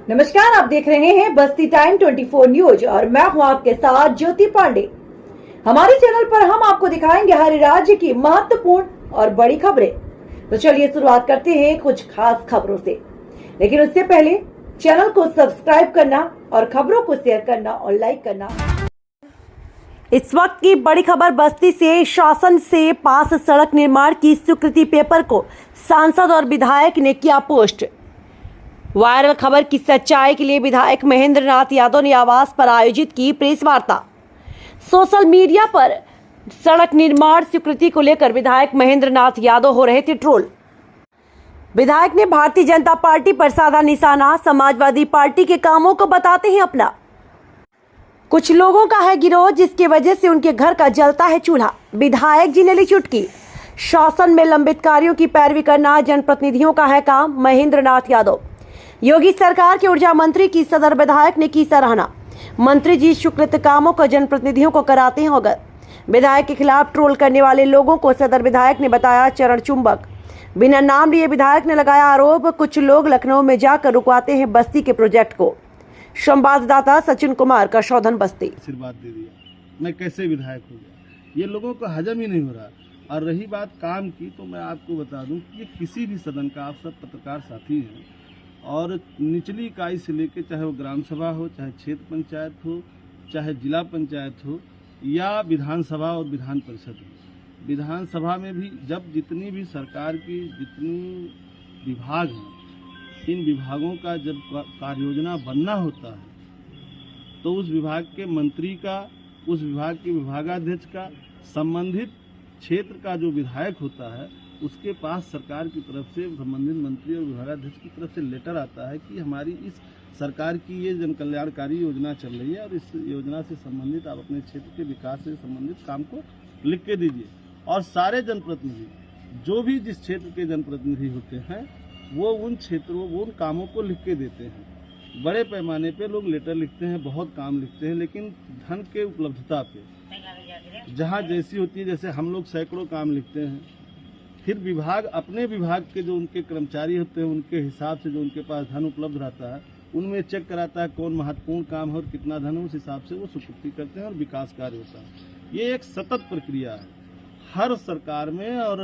नमस्कार, आप देख रहे हैं बस्ती टाइम 24 न्यूज और मैं हूं आपके साथ ज्योति पांडे। हमारे चैनल पर हम आपको दिखाएंगे हर राज्य की महत्वपूर्ण और बड़ी खबरें। तो चलिए शुरुआत करते हैं कुछ खास खबरों से, लेकिन उससे पहले चैनल को सब्सक्राइब करना और खबरों को शेयर करना और लाइक करना। इस वक्त की बड़ी खबर बस्ती से। शासन से पास सड़क निर्माण की स्वीकृति पेपर को सांसद और विधायक ने किया पोस्ट। वायरल खबर की सच्चाई के लिए विधायक महेंद्र नाथ यादव ने आवास पर आयोजित की प्रेस वार्ता। सोशल मीडिया पर सड़क निर्माण स्वीकृति को लेकर विधायक महेंद्र नाथ यादव हो रहे थे ट्रोल। विधायक ने भारतीय जनता पार्टी पर साधा निशाना। समाजवादी पार्टी के कामों को बताते हैं अपना। कुछ लोगों का है गिरोह जिसकी वजह से उनके घर का जलता है चूल्हा। विधायक जी ने ली चुटकी। शासन में लंबित कार्यों की पैरवी करना जनप्रतिनिधियों का है काम। महेंद्र नाथ यादव। योगी सरकार के ऊर्जा मंत्री की सदर विधायक ने की सराहना। मंत्री जी स्वीकृत कामों को जनप्रतिनिधियों को कराते हैं अवगत। विधायक के खिलाफ ट्रोल करने वाले लोगों को सदर विधायक ने बताया चरण चुंबक। बिना नाम लिए विधायक ने लगाया आरोप। कुछ लोग लखनऊ में जाकर रुकवाते हैं बस्ती के प्रोजेक्ट को। संवाददाता सचिन कुमार का शोधन बस्ती। आशीर्वाद दे दिया, मैं कैसे विधायक हो गया, ये लोगों को हजम ही नहीं हो रहा। और रही बात काम की, तो मैं आपको बता दूं कि ये किसी भी सदन का, आप सब पत्रकार साथी हैं, और निचली इकाई से लेकर, चाहे वो ग्राम सभा हो, चाहे क्षेत्र पंचायत हो, चाहे जिला पंचायत हो, या विधानसभा और विधान परिषद हो। विधानसभा में भी जब जितनी भी सरकार की जितनी विभाग हैं, इन विभागों का जब कार्य योजना बनना होता है, तो उस विभाग के मंत्री का, उस विभाग के विभागाध्यक्ष का, संबंधित क्षेत्र का जो विधायक होता है, उसके पास सरकार की तरफ से, संबंधित मंत्री और विभागाध्यक्ष की तरफ से लेटर आता है कि हमारी इस सरकार की ये जन कल्याणकारी योजना चल रही है और इस योजना से संबंधित आप अपने क्षेत्र के विकास से संबंधित काम को लिख के दीजिए। और सारे जनप्रतिनिधि, जो भी जिस क्षेत्र के जनप्रतिनिधि होते हैं, वो उन क्षेत्रों, वो उन कामों को लिख के देते हैं। बड़े पैमाने पे लोग लेटर लिखते हैं, बहुत काम लिखते हैं, लेकिन धन के उपलब्धता पे जहाँ जैसी होती है, जैसे हम लोग सैकड़ों काम लिखते हैं, फिर विभाग अपने विभाग के जो उनके कर्मचारी होते हैं, उनके हिसाब से जो उनके पास धन उपलब्ध रहता है, उनमें चेक कराता है कौन महत्वपूर्ण काम है और कितना धन है, उस हिसाब से वो स्वीकृति करते हैं और विकास कार्य होता है। ये एक सतत प्रक्रिया है हर सरकार में, और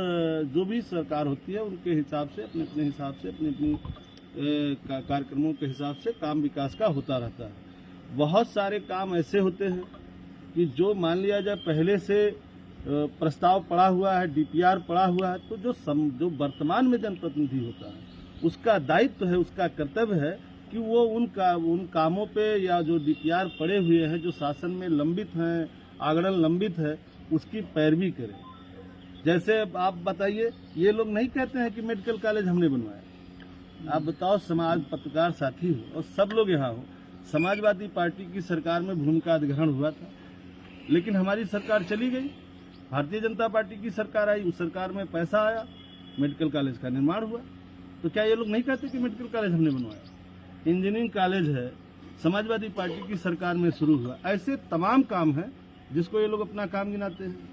जो भी सरकार होती है उनके हिसाब से, अपने अपने हिसाब से, अपनी अपनी कार्यक्रमों के हिसाब से काम विकास का होता रहता है। बहुत सारे काम ऐसे होते हैं कि जो मान लिया जाए पहले से प्रस्ताव पड़ा हुआ है, डीपीआर पड़ा हुआ है, तो जो वर्तमान में जनप्रतिनिधि होता है, उसका दायित्व है, उसका कर्तव्य है कि वो उन कामों पे, या जो डीपीआर पड़े हुए हैं, जो शासन में लंबित हैं, आगड़न लंबित है, उसकी पैरवी करें। जैसे आप बताइए, ये लोग नहीं कहते हैं कि मेडिकल कॉलेज हमने बनवाया। आप बताओ, समाज पत्रकार साथी हो और सब लोग यहाँ हो, समाजवादी पार्टी की सरकार में भूमि का अधिग्रहण हुआ था, लेकिन हमारी सरकार चली गई, भारतीय जनता पार्टी की सरकार आई, उस सरकार में पैसा आया, मेडिकल कॉलेज का निर्माण हुआ। तो क्या ये लोग नहीं कहते कि मेडिकल कॉलेज हमने बनवाया? इंजीनियरिंग कॉलेज है, समाजवादी पार्टी की सरकार में शुरू हुआ। ऐसे तमाम काम हैं जिसको ये लोग अपना काम गिनाते हैं।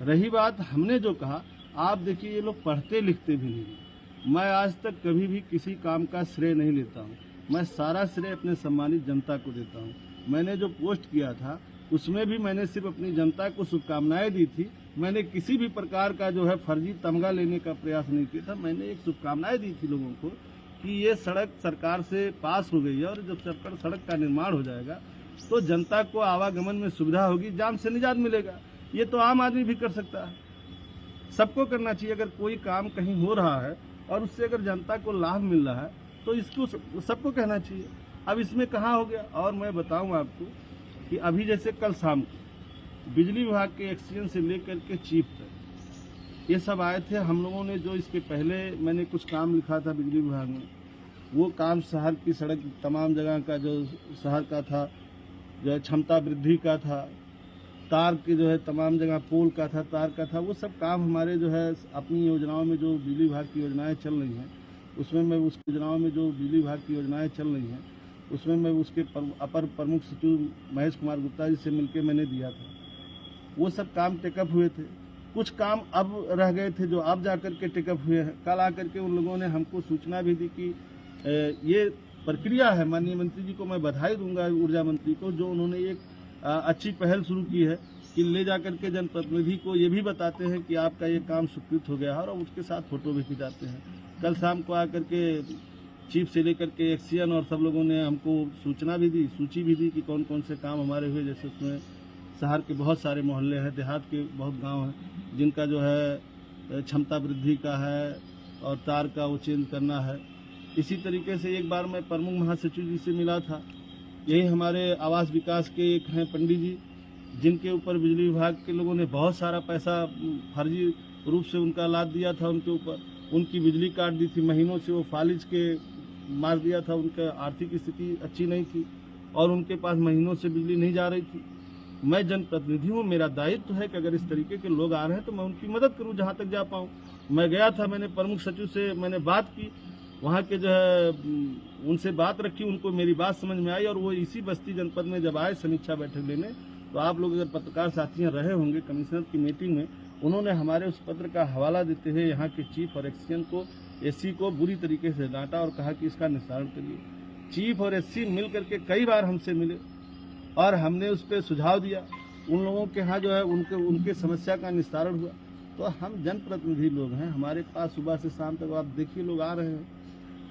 रही बात हमने जो कहा, आप देखिए, ये लोग पढ़ते लिखते भी नहीं। मैं आज तक कभी भी किसी काम का श्रेय नहीं लेता हूँ, मैं सारा श्रेय अपने सम्मानित जनता को देता हूँ। मैंने जो पोस्ट किया था, उसमें भी मैंने सिर्फ अपनी जनता को शुभकामनाएं दी थी। मैंने किसी भी प्रकार का जो है फर्जी तमगा लेने का प्रयास नहीं किया था। मैंने एक शुभकामनाएं दी थी लोगों को कि ये सड़क सरकार से पास हो गई है, और जब सड़क का निर्माण हो जाएगा तो जनता को आवागमन में सुविधा होगी, जाम से निजात मिलेगा। ये तो आम आदमी भी कर सकता है, सबको करना चाहिए। अगर कोई काम कहीं हो रहा है और उससे अगर जनता को लाभ मिल रहा है, तो इसको सबको कहना चाहिए। अब इसमें कहाँ हो गया? और मैं बताऊँ आपको कि अभी जैसे कल शाम को बिजली विभाग के एक्सीडेंट से लेकर के चीफ तक ये सब आए थे। हम लोगों ने जो इसके पहले मैंने कुछ काम लिखा था बिजली विभाग में, वो काम शहर की सड़क तमाम जगह का, जो शहर का था, जो है क्षमता वृद्धि का था, तार के जो है तमाम जगह पोल का था, तार का था, वो सब काम हमारे जो है अपनी योजनाओं में, जो बिजली विभाग की योजनाएँ चल रही हैं, उसमें मैं उस योजनाओं में जो बिजली विभाग की योजनाएँ चल रही हैं, उसमें मैं उसके अपर प्रमुख सचिव महेश कुमार गुप्ता जी से मिलकर मैंने दिया था। वो सब काम टेकअप हुए थे। कुछ काम अब रह गए थे जो अब जाकर के टेकअप हुए हैं। कल आकर के उन लोगों ने हमको सूचना भी दी कि ये प्रक्रिया है। माननीय मंत्री जी को मैं बधाई दूंगा, ऊर्जा मंत्री को, जो उन्होंने एक अच्छी पहल शुरू की है कि ले जाकर के जनप्रतिनिधि को ये भी बताते हैं कि आपका ये काम स्वीकृत हो गया है, और उसके साथ फोटो भी खिंचाते हैं। कल शाम को आकर के चीफ से लेकर के एक्सीएन और सब लोगों ने हमको सूचना भी दी, सूची भी दी कि कौन कौन से काम हमारे हुए। जैसे उसमें शहर के बहुत सारे मोहल्ले हैं, देहात के बहुत गांव हैं जिनका जो है क्षमता वृद्धि का है और तार का वो चेंज करना है। इसी तरीके से एक बार मैं प्रमुख महासचिव जी से मिला था। यही हमारे आवास विकास के एक हैं पंडित जी, जिनके ऊपर बिजली विभाग के लोगों ने बहुत सारा पैसा फर्जी रूप से उनका लाद दिया था उनके ऊपर। उनकी बिजली काट दी थी, महीनों से वो फालिज के मार दिया था। उनका आर्थिक स्थिति अच्छी नहीं थी और उनके पास महीनों से बिजली नहीं जा रही थी। मैं जनप्रतिनिधि हूँ, मेरा दायित्व है कि अगर इस तरीके के लोग आ रहे हैं तो मैं उनकी मदद करूँ जहाँ तक जा पाऊँ। मैं गया था, मैंने प्रमुख सचिव से मैंने बात की, वहाँ के जो है उनसे बात रखी, उनको मेरी बात समझ में आई और वो इसी बस्ती जनपद में जब आए समीक्षा बैठक लेने, तो आप लोग अगर पत्रकार साथियाँ रहे होंगे कमिश्नर की मीटिंग में, उन्होंने हमारे उस पत्र का हवाला देते हुए यहाँ के चीफ और एक्सीएन को, एससी को बुरी तरीके से डांटा और कहा कि इसका निस्तारण करिए। चीफ और एससी मिल करके कई बार हमसे मिले और हमने उस पर सुझाव दिया। उन लोगों के यहाँ जो है उनके समस्या का निस्तारण हुआ। तो हम जनप्रतिनिधि लोग हैं, हमारे पास सुबह से शाम तक आप देखिए लोग आ रहे हैं,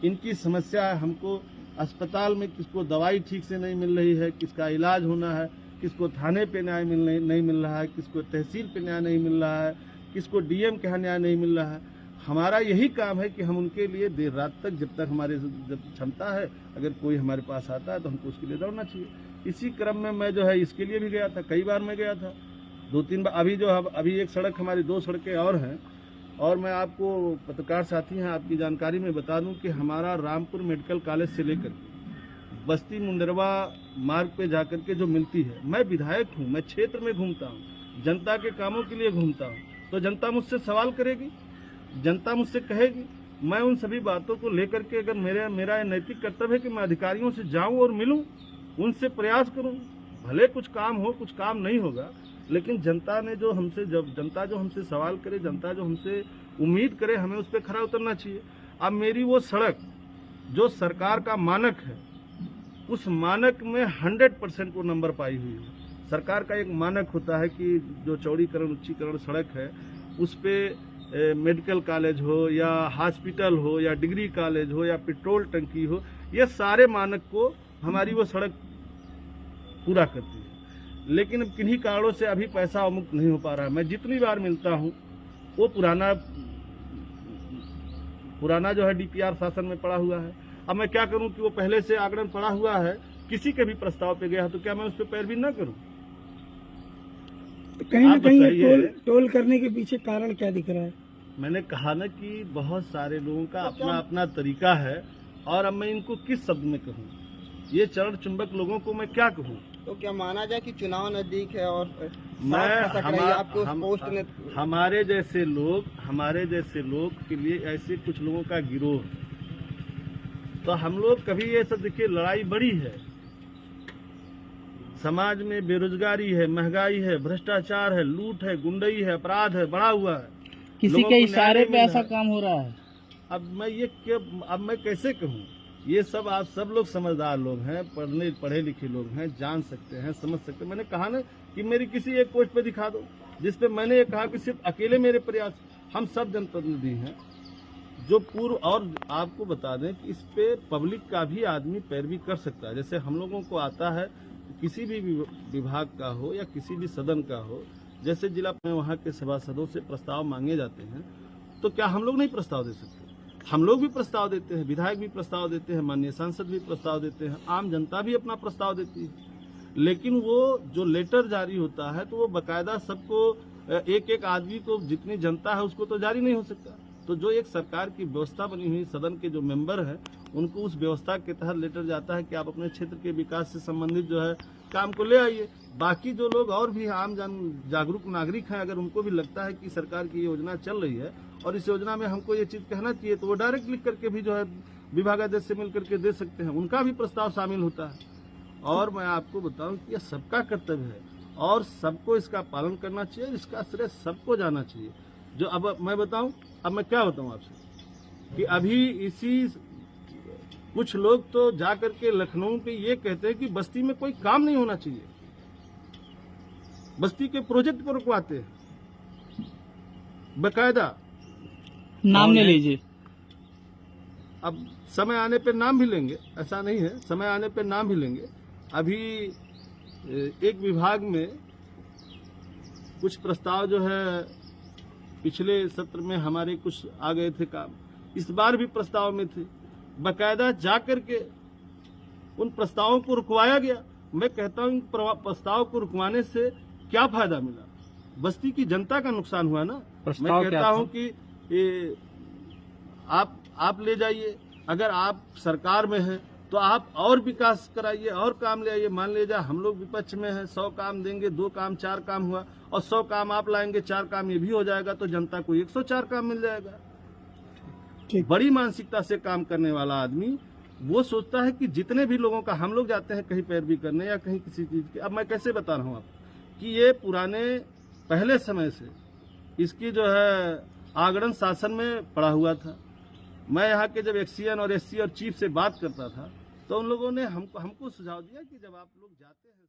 इनकी समस्या है। हमको अस्पताल में किसको दवाई ठीक से नहीं मिल रही है, किसका इलाज होना है, किसको थाने पे न्याय नहीं मिल रहा है, किसको तहसील पे न्याय नहीं मिल रहा है, किसको डीएम के यहाँ न्याय नहीं मिल रहा है। हमारा यही काम है कि हम उनके लिए देर रात तक, जब तक हमारे जब क्षमता है, अगर कोई हमारे पास आता है तो हमको उसके लिए दौड़ना चाहिए। इसी क्रम में मैं जो है इसके लिए भी गया था, कई बार मैं गया था, 2-3 बार। अभी एक सड़क, हमारी 2 सड़कें और हैं। और मैं आपको पत्रकार साथी हैं, आपकी जानकारी में बता दूं कि हमारा रामपुर मेडिकल कॉलेज से लेकर बस्ती मुंडरवा मार्ग पे जाकर के जो मिलती है, मैं विधायक हूं, मैं क्षेत्र में घूमता हूं, जनता के कामों के लिए घूमता हूं, तो जनता मुझसे सवाल करेगी, जनता मुझसे कहेगी। मैं उन सभी बातों को लेकर के, अगर मेरा नैतिक कर्तव्य है कि मैं अधिकारियों से जाऊं और मिलूं, उनसे प्रयास करूं। भले कुछ काम हो, कुछ काम नहीं होगा, लेकिन जनता ने जो हमसे, जब जनता जो हमसे सवाल करे, जनता जो हमसे उम्मीद करे, हमें उस पर खरा उतरना चाहिए। अब मेरी वो सड़क जो सरकार का मानक है, उस मानक में 100% वो नंबर पाई हुई है। सरकार का एक मानक होता है कि जो चौड़ीकरण उच्चीकरण सड़क है, उस पे मेडिकल कॉलेज हो या हॉस्पिटल हो या डिग्री कॉलेज हो या पेट्रोल टंकी हो, ये सारे मानक को हमारी वो सड़क पूरा करती है। लेकिन अब किन्हीं कारणों से अभी पैसा अवमुक्त नहीं हो पा रहा है। मैं जितनी बार मिलता हूँ वो पुराना जो है डीपीआर शासन में पड़ा हुआ है। अब मैं क्या करूं कि वो पहले से आगरण पड़ा हुआ है, किसी के भी प्रस्ताव पे गया तो क्या मैं उस पर पैरवी न करूं? तो कहीं ना कहीं टोल करने के पीछे कारण क्या दिख रहा है? मैंने कहा ना कि बहुत सारे लोगों का अपना अपना तरीका है, और अब मैं इनको किस शब्द में कहूँ? ये चरण चुंबक लोगों को मैं क्या कहूँ? तो क्या माना जाए कि चुनाव नजदीक है और हमारे जैसे लोग के लिए ऐसे कुछ लोगों का गिरोह, तो हम लोग कभी ये सब, देखिए लड़ाई बड़ी है, समाज में बेरोजगारी है, महंगाई है, भ्रष्टाचार है, लूट है, गुंडई है, अपराध है, बढ़ा हुआ है, किसी के इशारे पे ऐसा काम हो रहा है। अब मैं कैसे कहूँ? ये सब आप सब लोग समझदार लोग हैं, पढ़े लिखे लोग हैं, जान सकते हैं, समझ सकते हैं। मैंने कहा ना कि मेरी किसी एक पोस्ट पे दिखा दो जिसपे मैंने ये कहा कि सिर्फ अकेले मेरे प्रयास, हम सब जनप्रतिनिधि हैं जो पूर्व, और आपको बता दें कि इस पे पब्लिक का भी आदमी पैरवी कर सकता है। जैसे हम लोगों को आता है किसी भी विभाग का हो या किसी भी सदन का हो, जैसे जिला में वहाँ के सभासदों से प्रस्ताव मांगे जाते हैं, तो क्या हम लोग नहीं प्रस्ताव दे सकते? हम लोग भी प्रस्ताव देते हैं, विधायक भी प्रस्ताव देते हैं, माननीय सांसद भी प्रस्ताव देते हैं, आम जनता भी अपना प्रस्ताव देती है। लेकिन वो जो लेटर जारी होता है तो वो बाकायदा सबको, एक एक आदमी को, जितनी जनता है उसको तो जारी नहीं हो सकता। तो जो एक सरकार की व्यवस्था बनी हुई, सदन के जो मेंबर हैं, उनको उस व्यवस्था के तहत लेटर जाता है कि आप अपने क्षेत्र के विकास से संबंधित जो है काम को ले आइए। बाकी जो लोग और भी आम जागरूक नागरिक हैं, अगर उनको भी लगता है कि सरकार की योजना चल रही है और इस योजना में हमको ये चीज कहना चाहिए, तो वो डायरेक्ट लिख करके भी जो है विभागाध्यक्ष से मिल करके दे सकते हैं, उनका भी प्रस्ताव शामिल होता है। और मैं आपको बताऊं कि यह सबका कर्तव्य है और सबको इसका पालन करना चाहिए, इसका श्रेय सबको जाना चाहिए। जो अब मैं बताऊं, अब मैं क्या बताऊं आपसे कि अभी इसी कुछ लोग तो जा करके लखनऊ पे ये कहते हैं कि बस्ती में कोई काम नहीं होना चाहिए, बस्ती के प्रोजेक्ट को रुकवाते हैं बकायदा। नाम नहीं लीजिए। अब समय आने पे नाम भी लेंगे, ऐसा नहीं है, समय आने पे नाम भी लेंगे। अभी एक विभाग में कुछ प्रस्ताव जो है पिछले सत्र में हमारे कुछ आ गए थे काम, इस बार भी प्रस्ताव में थे, बकायदा जा करके उन प्रस्तावों को रुकवाया गया। मैं कहता हूं प्रस्ताव को रुकवाने से क्या फायदा मिला, बस्ती की जनता का नुकसान हुआ ना। मैं कहता हूं कि आप ले जाइए, अगर आप सरकार में हैं तो आप और विकास कराइए और काम ले आइए। मान लीजिए हम लोग विपक्ष में हैं, 100 काम देंगे, 2 काम 4 काम हुआ, और 100 काम आप लाएंगे, 4 काम ये भी हो जाएगा, तो जनता को 104 काम मिल जाएगा। बड़ी मानसिकता से काम करने वाला आदमी वो सोचता है कि जितने भी लोगों का, हम लोग जाते हैं कहीं पैरवी करने या कहीं किसी चीज की, अब मैं कैसे बता रहा हूँ आपको कि ये पुराने पहले समय से इसकी जो है आगरण शासन में पड़ा हुआ था। मैं यहाँ के जब एक्सीएन और एससी और चीफ से बात करता था तो उन लोगों ने हमको सुझाव दिया कि जब आप लोग जाते हैं